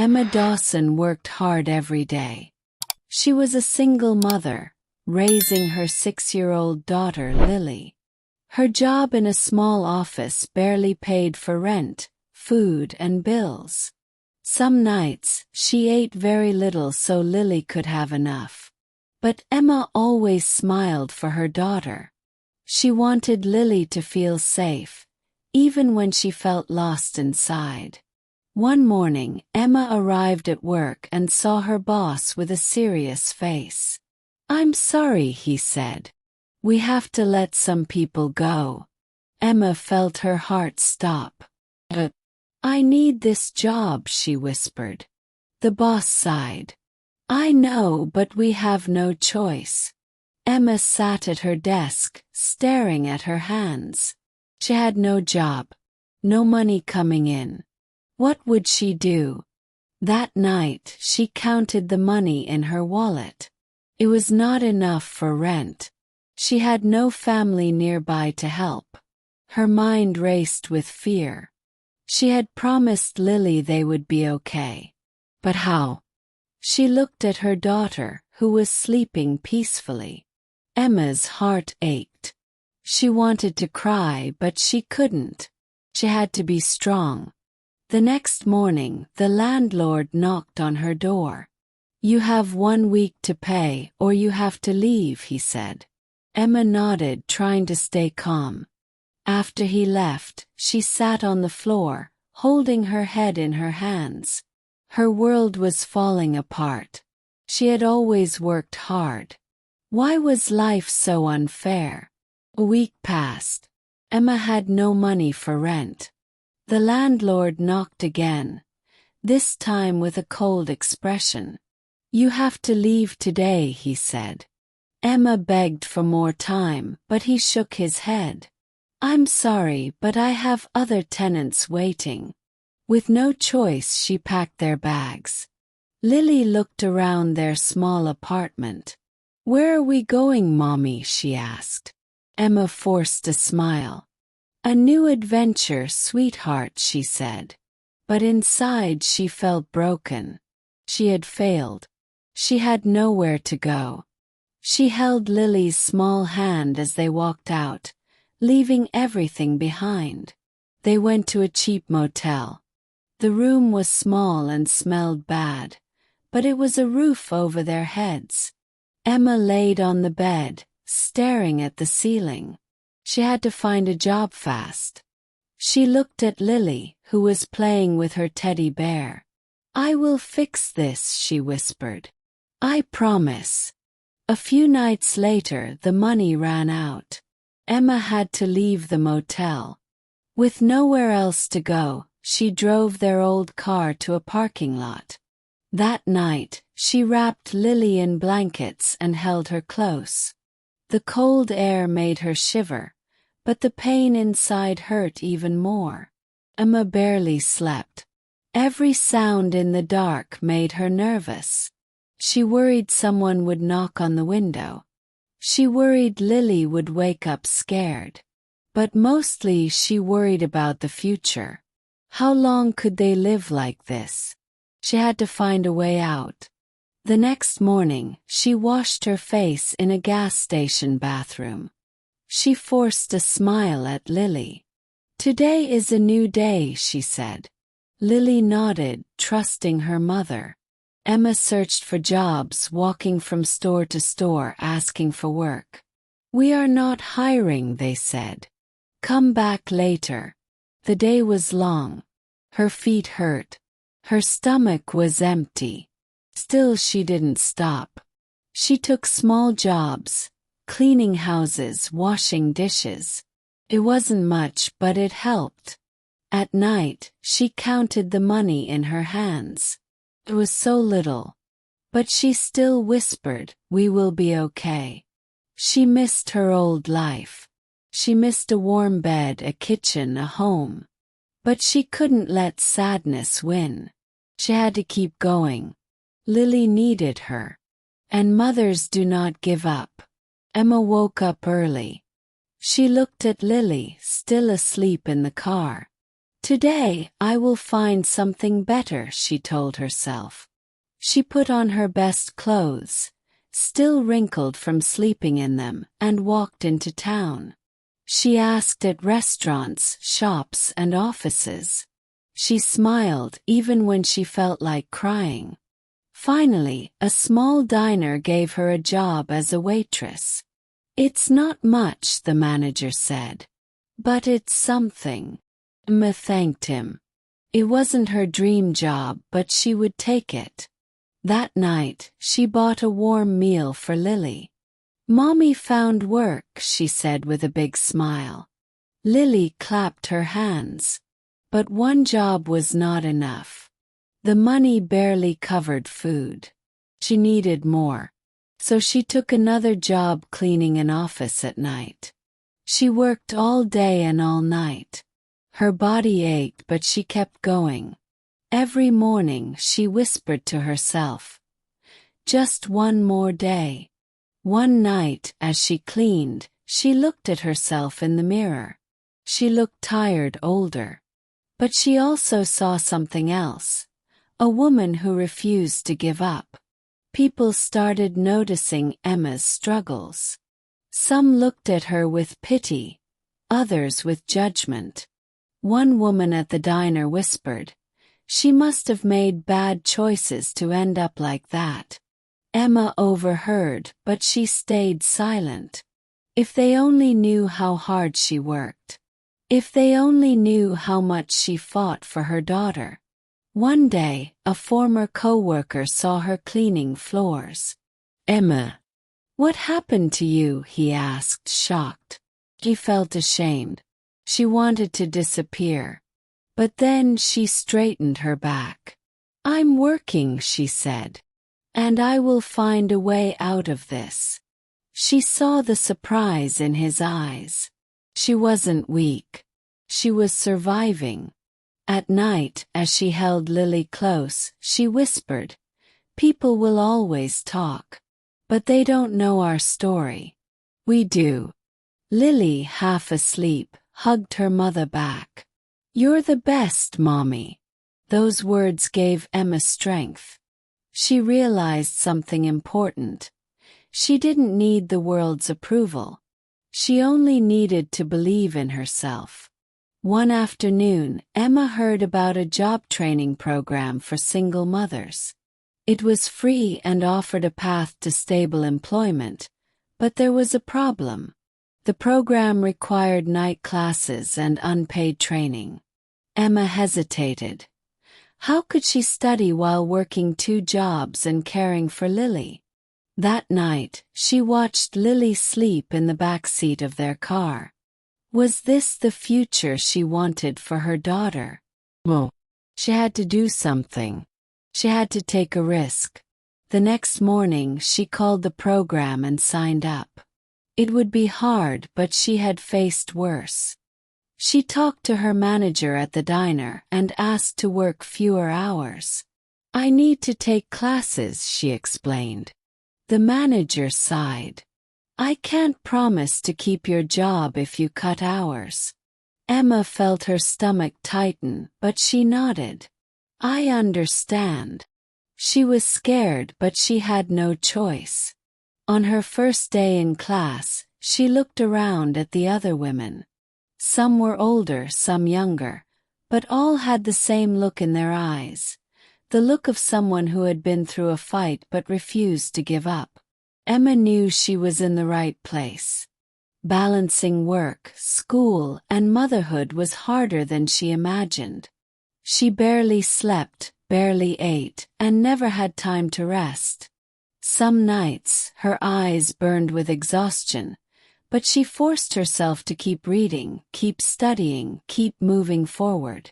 Emma Dawson worked hard every day. She was a single mother, raising her 6-year-old daughter Lily. Her job in a small office barely paid for rent, food, and bills. Some nights, she ate very little so Lily could have enough. But Emma always smiled for her daughter. She wanted Lily to feel safe, even when she felt lost inside. One morning, Emma arrived at work and saw her boss with a serious face. "I'm sorry," he said. "We have to let some people go." Emma felt her heart stop. "I need this job," she whispered. The boss sighed. "I know, but we have no choice." Emma sat at her desk, staring at her hands. She had no job, no money coming in. What would she do? That night, she counted the money in her wallet. It was not enough for rent. She had no family nearby to help. Her mind raced with fear. She had promised Lily they would be okay. But how? She looked at her daughter, who was sleeping peacefully. Emma's heart ached. She wanted to cry, but she couldn't. She had to be strong. The next morning, the landlord knocked on her door. "You have 1 week to pay, or you have to leave," he said. Emma nodded, trying to stay calm. After he left, she sat on the floor, holding her head in her hands. Her world was falling apart. She had always worked hard. Why was life so unfair? A week passed. Emma had no money for rent. The landlord knocked again, this time with a cold expression. "You have to leave today," he said. Emma begged for more time, but he shook his head. "I'm sorry, but I have other tenants waiting." With no choice, she packed their bags. Lily looked around their small apartment. "Where are we going, Mommy?" she asked. Emma forced a smile. "A new adventure, sweetheart," she said. But inside she felt broken. She had failed. She had nowhere to go. She held Lily's small hand as they walked out, leaving everything behind. They went to a cheap motel. The room was small and smelled bad, but it was a roof over their heads. Emma laid on the bed, staring at the ceiling. She had to find a job fast. She looked at Lily, who was playing with her teddy bear. "I will fix this," she whispered. "I promise." A few nights later, the money ran out. Emma had to leave the motel. With nowhere else to go, she drove their old car to a parking lot. That night, she wrapped Lily in blankets and held her close. The cold air made her shiver, but the pain inside hurt even more. Emma barely slept. Every sound in the dark made her nervous. She worried someone would knock on the window. She worried Lily would wake up scared. But mostly she worried about the future. How long could they live like this? She had to find a way out. The next morning, she washed her face in a gas station bathroom. She forced a smile at Lily. "Today is a new day," she said. Lily nodded, trusting her mother. Emma searched for jobs, walking from store to store asking for work. "We are not hiring," they said. "Come back later." The day was long. Her feet hurt. Her stomach was empty. Still, she didn't stop. She took small jobs, cleaning houses, washing dishes. It wasn't much, but it helped. At night, she counted the money in her hands. It was so little. But she still whispered, "We will be okay." She missed her old life. She missed a warm bed, a kitchen, a home. But she couldn't let sadness win. She had to keep going. Lily needed her. And mothers do not give up. Emma woke up early. She looked at Lily, still asleep in the car. Today, I will find something better, she told herself. She put on her best clothes, still wrinkled from sleeping in them, and walked into town. She asked at restaurants, shops, and offices. She smiled even when she felt like crying. Finally, a small diner gave her a job as a waitress. It's not much, the manager said. But it's something. Emma thanked him. It wasn't her dream job, but she would take it. That night, she bought a warm meal for Lily. Mommy found work, she said with a big smile. Lily clapped her hands. But one job was not enough. The money barely covered food. She needed more. So she took another job cleaning an office at night. She worked all day and all night. Her body ached, but she kept going. Every morning she whispered to herself, "Just one more day." One night, as she cleaned, she looked at herself in the mirror. She looked tired, older. But she also saw something else. A woman who refused to give up. People started noticing Emma's struggles. Some looked at her with pity, others with judgment. One woman at the diner whispered, "She must have made bad choices to end up like that." Emma overheard, but she stayed silent. If they only knew how hard she worked. If they only knew how much she fought for her daughter. One day, a former co-worker saw her cleaning floors. "Emma, what happened to you?" he asked, shocked. She felt ashamed. She wanted to disappear. But then she straightened her back. "I'm working," she said. "And I will find a way out of this." She saw the surprise in his eyes. She wasn't weak. She was surviving. At night, as she held Lily close, she whispered, "People will always talk. But they don't know our story. We do." Lily, half asleep, hugged her mother back. "You're the best, Mommy." Those words gave Emma strength. She realized something important. She didn't need the world's approval. She only needed to believe in herself. One afternoon, Emma heard about a job training program for single mothers. It was free and offered a path to stable employment, but there was a problem. The program required night classes and unpaid training. Emma hesitated. How could she study while working 2 jobs and caring for Lily? That night, she watched Lily sleep in the back seat of their car. Was this the future she wanted for her daughter? Well, she had to do something. She had to take a risk. The next morning, she called the program and signed up. It would be hard, but she had faced worse. She talked to her manager at the diner and asked to work fewer hours. "I need to take classes," she explained. The manager sighed. "I can't promise to keep your job if you cut hours." Emma felt her stomach tighten, but she nodded. "I understand." She was scared, but she had no choice. On her first day in class, she looked around at the other women. Some were older, some younger, but all had the same look in their eyes. The look of someone who had been through a fight but refused to give up. Emma knew she was in the right place. Balancing work, school, and motherhood was harder than she imagined. She barely slept, barely ate, and never had time to rest. Some nights, her eyes burned with exhaustion, but she forced herself to keep reading, keep studying, keep moving forward.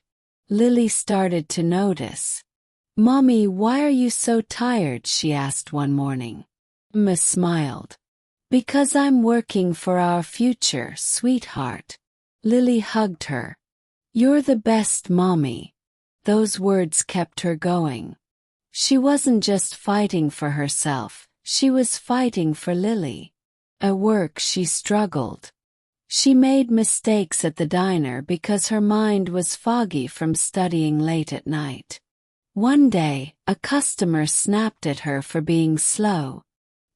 Lily started to notice. "Mommy, why are you so tired?" she asked one morning. Emma smiled. "Because I'm working for our future, sweetheart." Lily hugged her. "You're the best, Mommy." Those words kept her going. She wasn't just fighting for herself, she was fighting for Lily. At work she struggled. She made mistakes at the diner because her mind was foggy from studying late at night. One day, a customer snapped at her for being slow.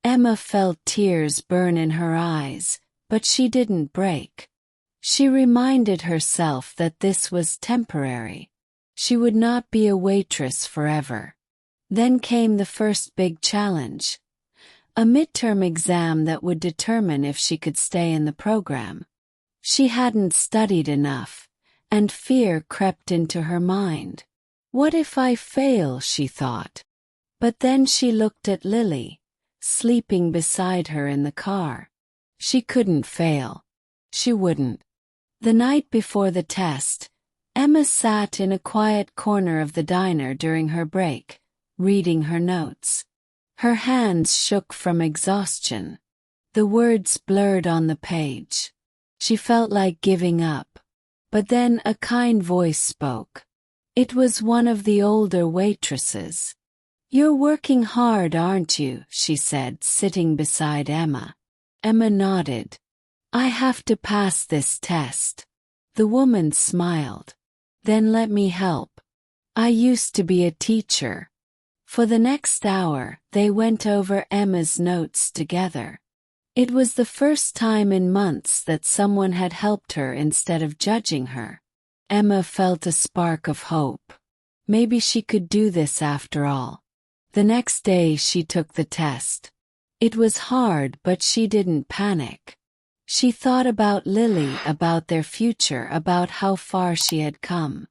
Emma felt tears burn in her eyes, but she didn't break. She reminded herself that this was temporary. She would not be a waitress forever. Then came the first big challenge. A midterm exam that would determine if she could stay in the program. She hadn't studied enough, and fear crept into her mind. What if I fail, she thought. But then she looked at Lily, sleeping beside her in the car. She couldn't fail. She wouldn't. The night before the test, Emma sat in a quiet corner of the diner during her break, reading her notes. Her hands shook from exhaustion. The words blurred on the page. She felt like giving up. But then a kind voice spoke. It was one of the older waitresses. "You're working hard, aren't you?" she said, sitting beside Emma. Emma nodded. "I have to pass this test." The woman smiled. "Then let me help. I used to be a teacher." For the next hour, they went over Emma's notes together. It was the first time in months that someone had helped her instead of judging her. Emma felt a spark of hope. Maybe she could do this after all. The next day she took the test. It was hard, but she didn't panic. She thought about Lily, about their future, about how far she had come.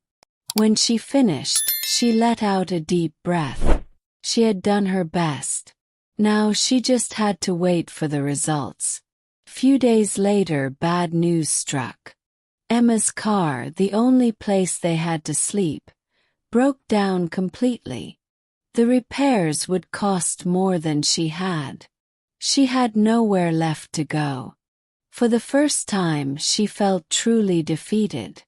When she finished, she let out a deep breath. She had done her best. Now she just had to wait for the results. Few days later, bad news struck. Emma's car, the only place they had to sleep, broke down completely. The repairs would cost more than she had. She had nowhere left to go. For the first time, she felt truly defeated.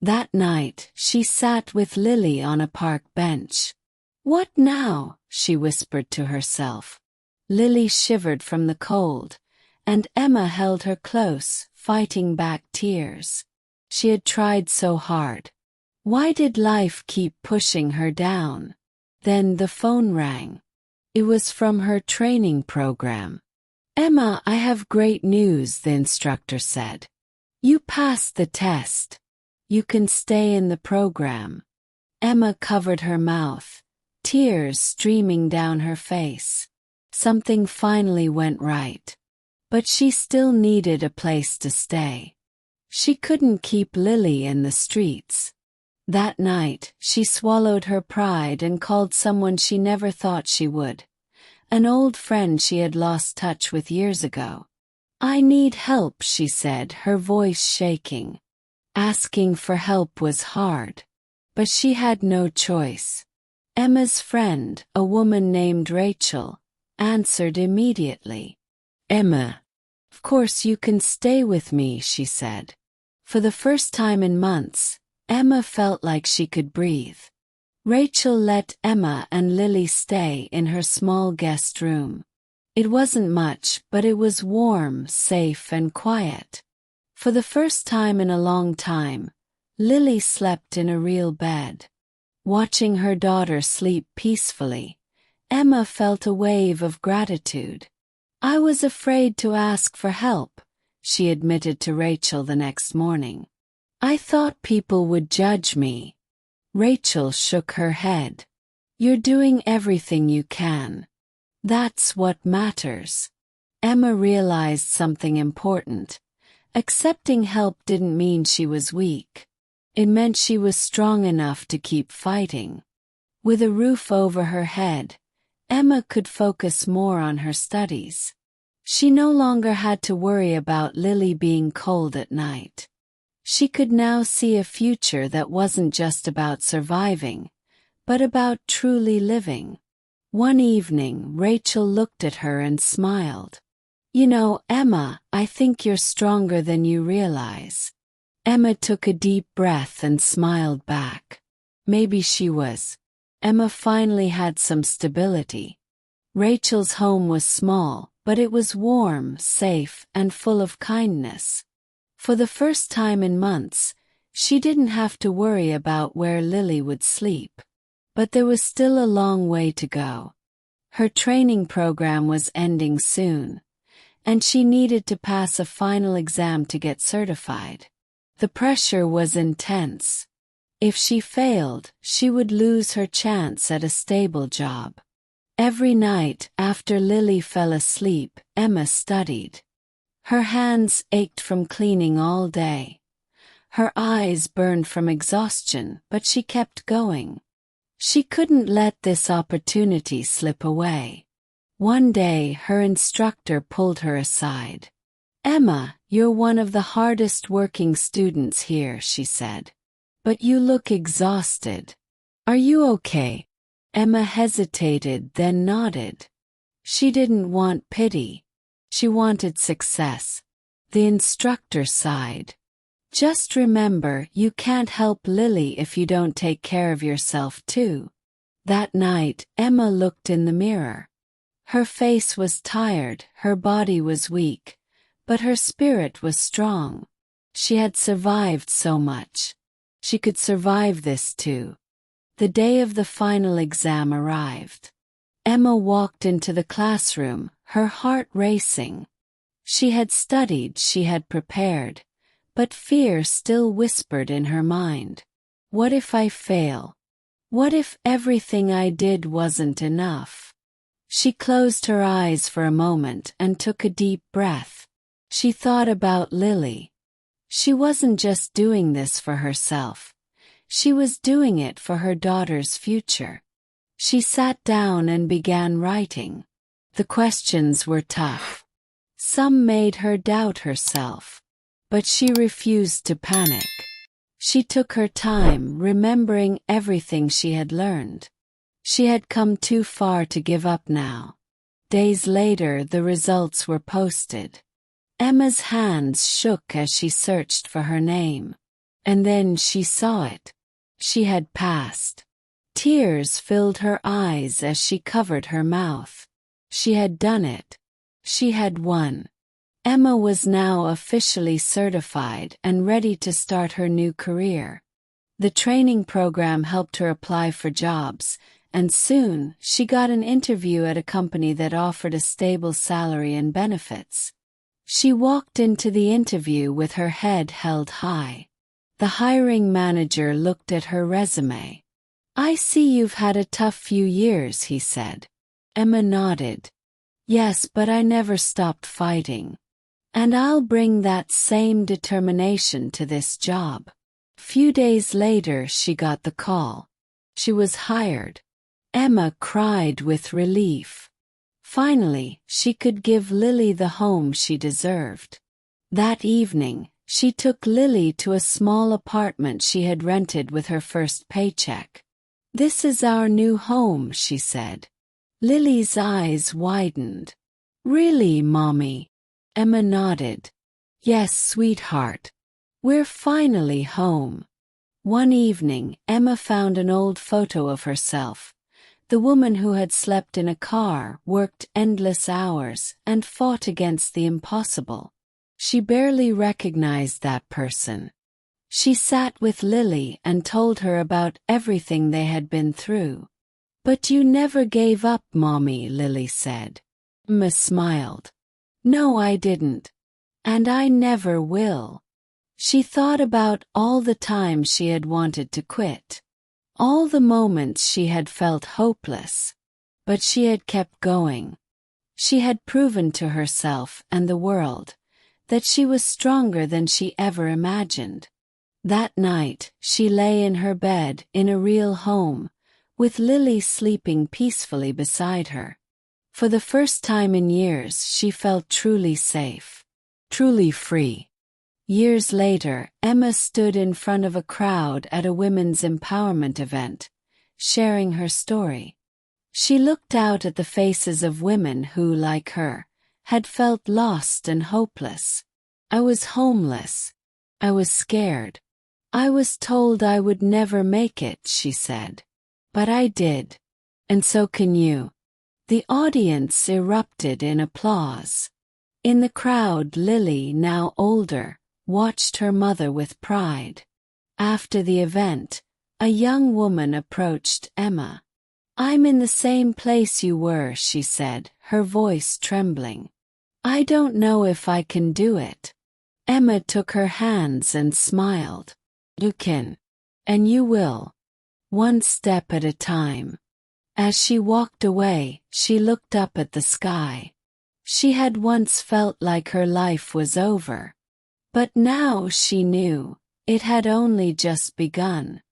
That night, she sat with Lily on a park bench. "What now?" she whispered to herself. Lily shivered from the cold, and Emma held her close, fighting back tears. She had tried so hard. Why did life keep pushing her down? Then the phone rang. It was from her training program. "Emma, I have great news," the instructor said. "You passed the test. You can stay in the program." Emma covered her mouth, tears streaming down her face. Something finally went right. But she still needed a place to stay. She couldn't keep Lily in the streets. That night, she swallowed her pride and called someone she never thought she would. An old friend she had lost touch with years ago. "I need help," she said, her voice shaking. Asking for help was hard. But she had no choice. Emma's friend, a woman named Rachel, answered immediately. "Emma, of course you can stay with me," she said. For the first time in months, Emma felt like she could breathe. Rachel let Emma and Lily stay in her small guest room. It wasn't much, but it was warm, safe, and quiet. For the first time in a long time, Lily slept in a real bed. Watching her daughter sleep peacefully, Emma felt a wave of gratitude. "I was afraid to ask for help," she admitted to Rachel the next morning. "I thought people would judge me." Rachel shook her head. "You're doing everything you can. That's what matters." Emma realized something important. Accepting help didn't mean she was weak. It meant she was strong enough to keep fighting. With a roof over her head, Emma could focus more on her studies. She no longer had to worry about Lily being cold at night. She could now see a future that wasn't just about surviving, but about truly living. One evening, Rachel looked at her and smiled. "You know, Emma, I think you're stronger than you realize." Emma took a deep breath and smiled back. Maybe she was. Emma finally had some stability. Rachel's home was small, but it was warm, safe, and full of kindness. For the first time in months, she didn't have to worry about where Lily would sleep. But there was still a long way to go. Her training program was ending soon, and she needed to pass a final exam to get certified. The pressure was intense. If she failed, she would lose her chance at a stable job. Every night after Lily fell asleep, Emma studied. Her hands ached from cleaning all day. Her eyes burned from exhaustion, but she kept going. She couldn't let this opportunity slip away. One day her instructor pulled her aside. "Emma, you're one of the hardest working students here," she said. "But you look exhausted. Are you okay?" Emma hesitated, then nodded. She didn't want pity. She wanted success. The instructor sighed. "Just remember, you can't help Lily if you don't take care of yourself too." That night, Emma looked in the mirror. Her face was tired, her body was weak, but her spirit was strong. She had survived so much. She could survive this too. The day of the final exam arrived. Emma walked into the classroom, her heart racing. She had studied, she had prepared, but fear still whispered in her mind. What if I fail? What if everything I did wasn't enough? She closed her eyes for a moment and took a deep breath. She thought about Lily. She wasn't just doing this for herself. She was doing it for her daughter's future. She sat down and began writing. The questions were tough. Some made her doubt herself. But she refused to panic. She took her time, remembering everything she had learned. She had come too far to give up now. Days later, the results were posted. Emma's hands shook as she searched for her name. And then she saw it. She had passed. Tears filled her eyes as she covered her mouth. She had done it. She had won. Emma was now officially certified and ready to start her new career. The training program helped her apply for jobs, and soon she got an interview at a company that offered a stable salary and benefits. She walked into the interview with her head held high. The hiring manager looked at her resume. "I see you've had a tough few years," he said. Emma nodded. "Yes, but I never stopped fighting. And I'll bring that same determination to this job." Few days later she got the call. She was hired. Emma cried with relief. Finally, she could give Lily the home she deserved. That evening, she took Lily to a small apartment she had rented with her first paycheck. "This is our new home," she said. Lily's eyes widened. "Really, Mommy?" Emma nodded. "Yes, sweetheart. We're finally home." One evening, Emma found an old photo of herself. The woman who had slept in a car, worked endless hours, and fought against the impossible. She barely recognized that person. She sat with Lily and told her about everything they had been through. "But you never gave up, Mommy," Lily said. Emma smiled. "No, I didn't. And I never will." She thought about all the times she had wanted to quit. All the moments she had felt hopeless. But she had kept going. She had proven to herself and the world that she was stronger than she ever imagined. That night, she lay in her bed in a real home, with Lily sleeping peacefully beside her. For the first time in years, she felt truly safe, truly free. Years later, Emma stood in front of a crowd at a women's empowerment event, sharing her story. She looked out at the faces of women who, like her, had felt lost and hopeless. "I was homeless. I was scared. I was told I would never make it," she said. "But I did. And so can you." The audience erupted in applause. In the crowd, Lily, now older, watched her mother with pride. After the event, a young woman approached Emma. "I'm in the same place you were," she said, her voice trembling. "I don't know if I can do it." Emma took her hands and smiled. "You can. And you will. One step at a time." As she walked away, she looked up at the sky. She had once felt like her life was over. But now she knew it had only just begun.